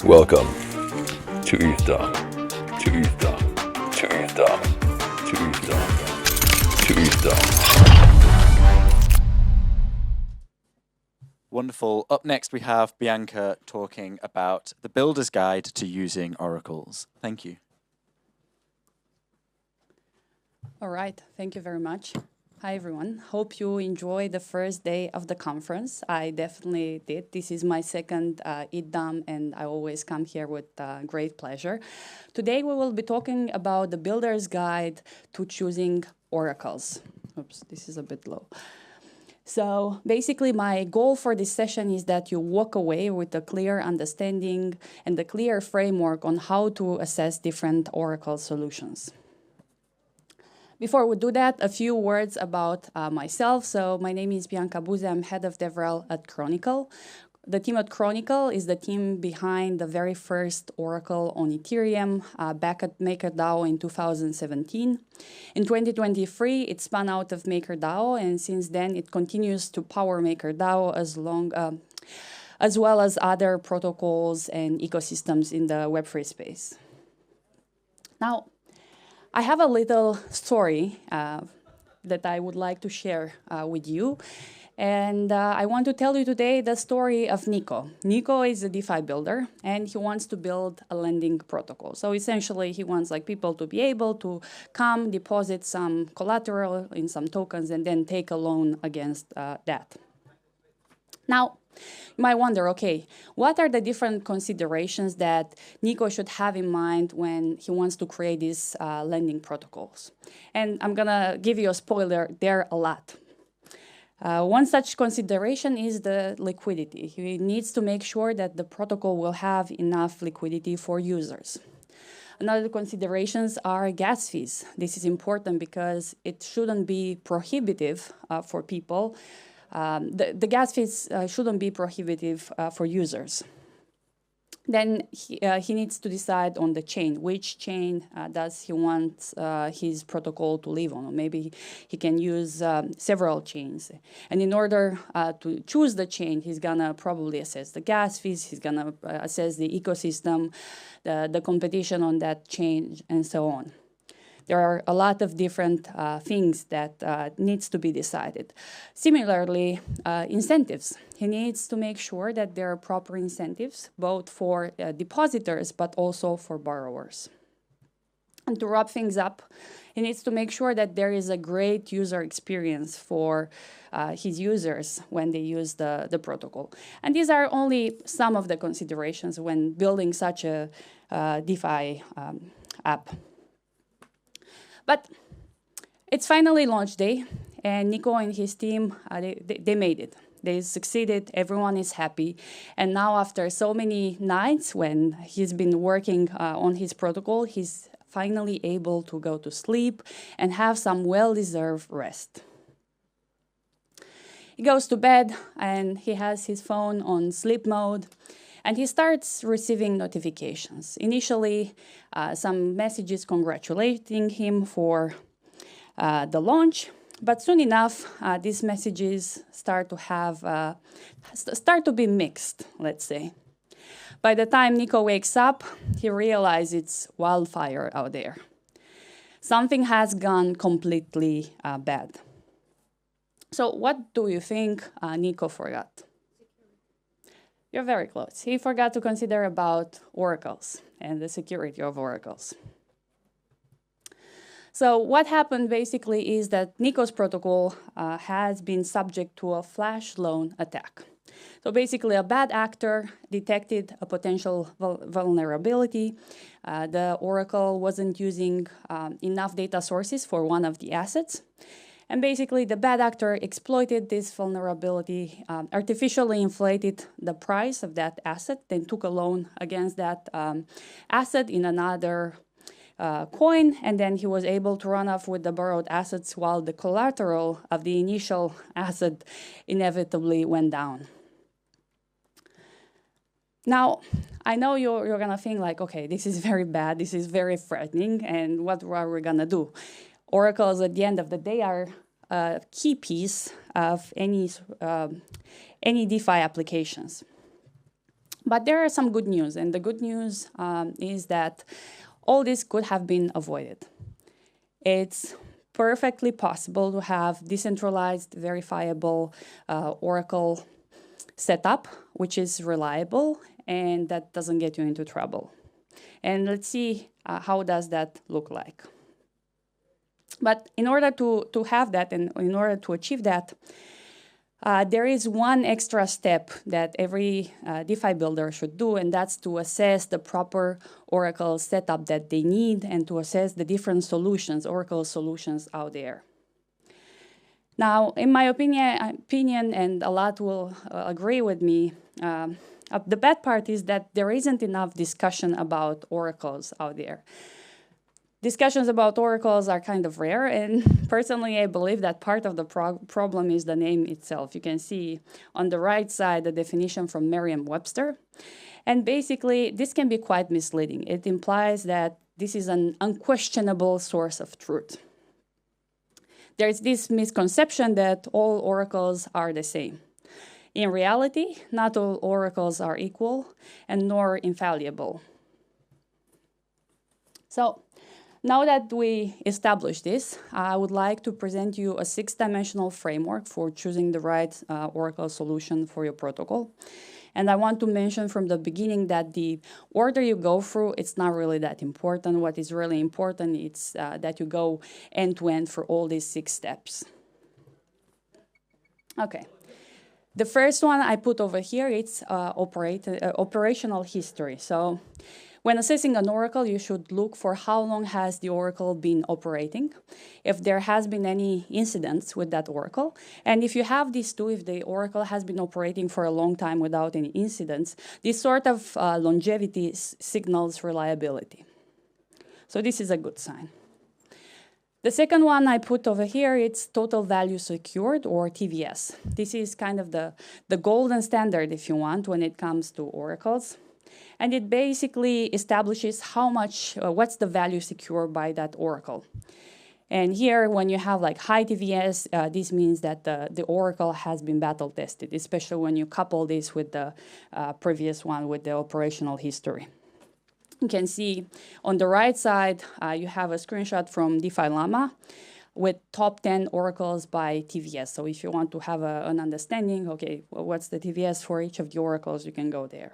Welcome to ETHDam, to ETHDam, to ETHDam, to ETHDam, to ETHDam. Wonderful. Up next, we have Bianca talking about the Builder's Guide to Using Oracles. Thank you. All right. Thank you very much. Hi, everyone. Hope you enjoyed the first day of the conference. I definitely did. This is my second ETHDam, and I always come here with great pleasure. Today, we will be talking about the Builder's Guide to Choosing Oracles. Oops, this is a bit low. So basically, my goal for this session is that you walk away with a clear understanding and a clear framework on how to assess different Oracle solutions. Before we do that, a few words about myself. So my name is Bianca Buzea. I'm head of DevRel at Chronicle. The team at Chronicle is the team behind the very first Oracle on Ethereum back at MakerDAO in 2017. In 2023, it spun out of MakerDAO, and since then, it continues to power MakerDAO as well as other protocols and ecosystems in the Web3 space. Now, I have a little story that I would like to share with you. And I want to tell you today the story of Nico. Nico is a DeFi builder, and he wants to build a lending protocol. So essentially, he wants people to be able to come, deposit some collateral in some tokens, and then take a loan against that. Now, you might wonder, okay, what are the different considerations that Nico should have in mind when he wants to create these lending protocols? And I'm going to give you a spoiler, there are a lot. One such consideration is the liquidity. He needs to make sure that the protocol will have enough liquidity for users. Another considerations are gas fees. This is important because it shouldn't be prohibitive for people. The gas fees shouldn't be prohibitive for users. Then he needs to decide on the chain. Which chain does he want his protocol to live on? Or maybe he can use several chains. And in order to choose the chain, he's going to probably assess the gas fees, he's going to assess the ecosystem, the competition on that chain, and so on. There are a lot of different things that needs to be decided. Similarly, incentives. He needs to make sure that there are proper incentives, both for depositors, but also for borrowers. And to wrap things up, he needs to make sure that there is a great user experience for his users when they use the protocol. And these are only some of the considerations when building such a DeFi app. But it's finally launch day, and Nico and his team, they made it. They succeeded, everyone is happy. And now after so many nights when he's been working on his protocol, he's finally able to go to sleep and have some well-deserved rest. He goes to bed and he has his phone on sleep mode. And he starts receiving notifications. Initially, some messages congratulating him for the launch, but soon enough, these messages start to be mixed, let's say. By the time Nico wakes up, he realizes it's wildfire out there. Something has gone completely bad. So what do you think Nico forgot? You're very close. He forgot to consider about oracles and the security of oracles. So what happened basically is that Nico's protocol has been subject to a flash loan attack. So basically a bad actor detected a potential vulnerability. The oracle wasn't using enough data sources for one of the assets. And basically, the bad actor exploited this vulnerability, artificially inflated the price of that asset, then took a loan against that asset in another coin, and then he was able to run off with the borrowed assets while the collateral of the initial asset inevitably went down. Now, I know you're going to think like, okay, this is very bad, this is very threatening, and what are we going to do? Oracles, at the end of the day, are a key piece of any DeFi applications. But there are some good news, and the good news is that all this could have been avoided. It's perfectly possible to have decentralized, verifiable Oracle setup, which is reliable and that doesn't get you into trouble. And let's see how does that look like. But in order to have that and in order to achieve that, there is one extra step that every DeFi builder should do, and that's to assess the proper Oracle setup that they need and to assess the different solutions, Oracle solutions out there. Now, in my opinion, and a lot will agree with me, the bad part is that there isn't enough discussion about oracles out there. Discussions about oracles are kind of rare, and personally I believe that part of the problem is the name itself. You can see on the right side the definition from Merriam-Webster, and basically this can be quite misleading. It implies that this is an unquestionable source of truth. There's this misconception that all oracles are the same. In reality, not all oracles are equal and nor infallible. So, now that we established this, I would like to present you a 6-dimensional framework for choosing the right Oracle solution for your protocol. And I want to mention from the beginning that the order you go through, it's not really that important. What is really important is that you go end-to-end for all these 6 steps. Okay. The first one I put over here, it's operational history. So, when assessing an oracle, you should look for how long has the oracle been operating, if there has been any incidents with that oracle. And if you have these two, if the oracle has been operating for a long time without any incidents, this sort of longevity signals reliability. So this is a good sign. The second one I put over here, it's total value secured, or TVS. This is kind of the golden standard, if you want, when it comes to oracles. And it basically establishes how much, what's the value secured by that oracle. And here, when you have like high TVS, this means that the oracle has been battle tested, especially when you couple this with the previous one with the operational history. You can see on the right side, you have a screenshot from DeFi Llama with top 10 oracles by TVS. So if you want to have an understanding, okay, well, what's the TVS for each of the oracles, you can go there.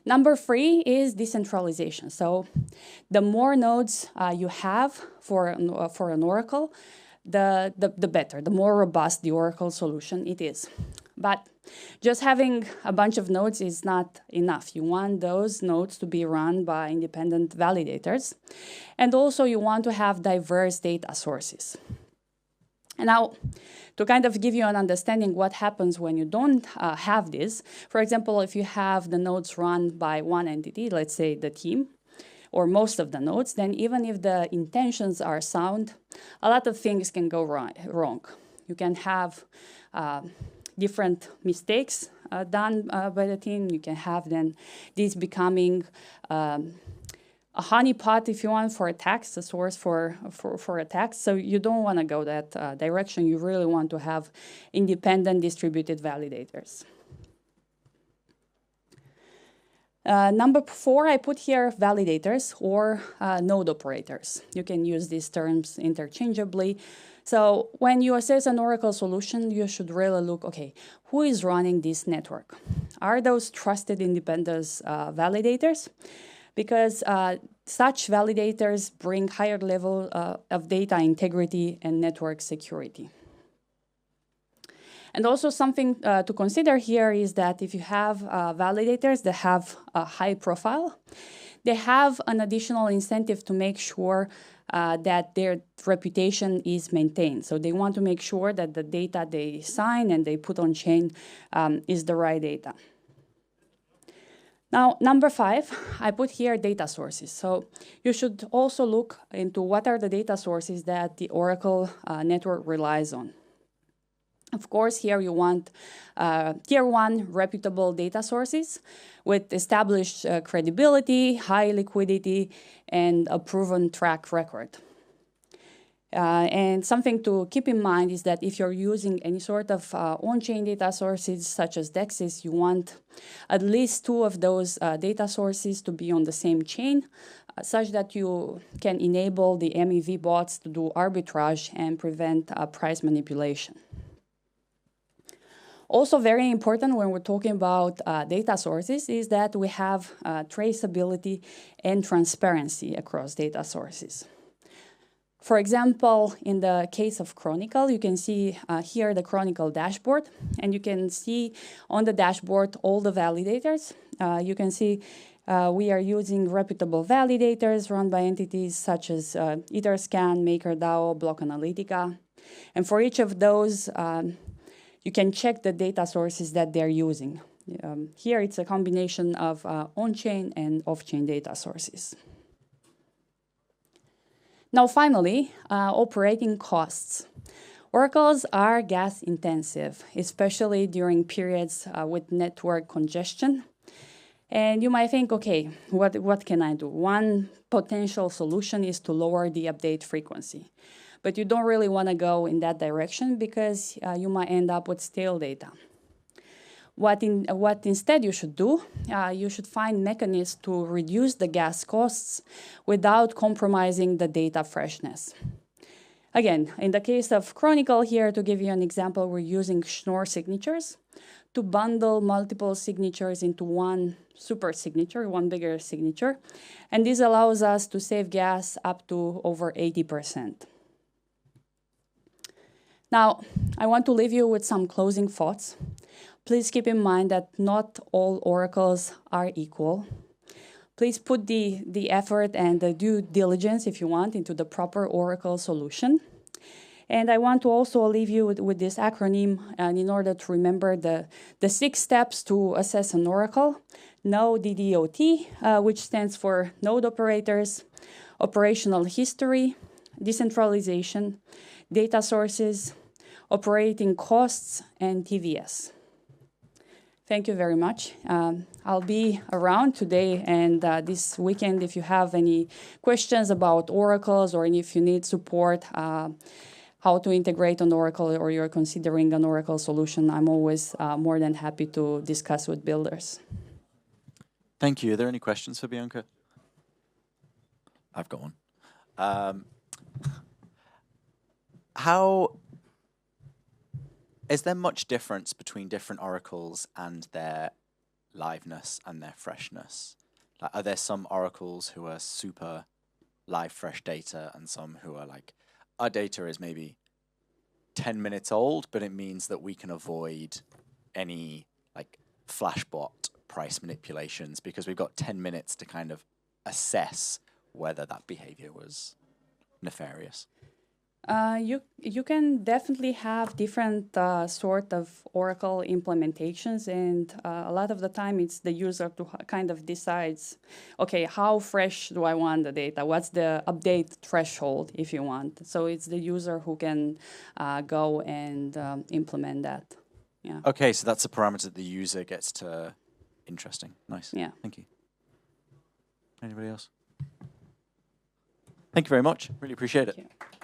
Number 3 is decentralization. So the more nodes you have for an oracle, the better, the more robust the oracle solution it is. But just having a bunch of nodes is not enough. You want those nodes to be run by independent validators. And also you want to have diverse data sources. And now, to kind of give you an understanding what happens when you don't have this, for example, if you have the nodes run by one entity, let's say the team, or most of the nodes, then even if the intentions are sound, a lot of things can go wrong. You can have different mistakes done by the team. You can have then this becoming a honeypot, if you want, for attacks, a source for attacks. So you don't want to go that direction. You really want to have independent distributed validators. Number 4, I put here validators or node operators. You can use these terms interchangeably. So when you assess an Oracle solution, you should really look, okay, who is running this network? Are those trusted independent validators? Because such validators bring higher level of data integrity and network security. And also something to consider here is that if you have validators that have a high profile, they have an additional incentive to make sure that their reputation is maintained. So they want to make sure that the data they sign and they put on chain is the right data. Now, number 5, I put here data sources. So you should also look into what are the data sources that the Oracle network relies on. Of course, here you want tier 1 reputable data sources with established credibility, high liquidity, and a proven track record. And something to keep in mind is that if you're using any sort of on-chain data sources, such as DEXs, you want at least 2 of those data sources to be on the same chain, such that you can enable the MEV bots to do arbitrage and prevent price manipulation. Also very important when we're talking about data sources is that we have traceability and transparency across data sources. For example, in the case of Chronicle, you can see here the Chronicle dashboard, and you can see on the dashboard all the validators. You can see we are using reputable validators run by entities such as Etherscan, MakerDAO, Block Analytica. And for each of those, you can check the data sources that they're using. Here it's a combination of on-chain and off-chain data sources. Now finally, operating costs. Oracles are gas intensive, especially during periods with network congestion. And you might think, okay, what can I do? One potential solution is to lower the update frequency. But you don't really want to go in that direction because you might end up with stale data. What instead you should do, you should find mechanisms to reduce the gas costs without compromising the data freshness. Again, in the case of Chronicle here, to give you an example, we're using Schnorr signatures to bundle multiple signatures into one super signature, one bigger signature. And this allows us to save gas up to over 80%. Now, I want to leave you with some closing thoughts. Please keep in mind that not all oracles are equal. Please put the effort and the due diligence, if you want, into the proper oracle solution. And I want to also leave you with this acronym in order to remember the 6 steps to assess an oracle. NODDOT, which stands for node operators, operational history, decentralization, data sources, operating costs, and TVS. Thank you very much. I'll be around today and this weekend if you have any questions about oracles or if you need support how to integrate an oracle or you're considering an oracle solution. I'm always more than happy to discuss with builders. Thank you. Are there any questions for Bianca? I've got one. Is there much difference between different oracles and their liveness and their freshness? Like, are there some oracles who are super live, fresh data and some who are like, our data is maybe 10 minutes old, but it means that we can avoid any like flashbot price manipulations because we've got 10 minutes to kind of assess whether that behavior was nefarious? You can definitely have different sort of Oracle implementations, and a lot of the time it's the user who kind of decides, okay, how fresh do I want the data? What's the update threshold, if you want? So it's the user who can go and implement that. Yeah. Okay, so that's a parameter that the user gets to. Interesting. Nice. Yeah. Thank you. Anybody else? Thank you very much. Really appreciate it. Thank you.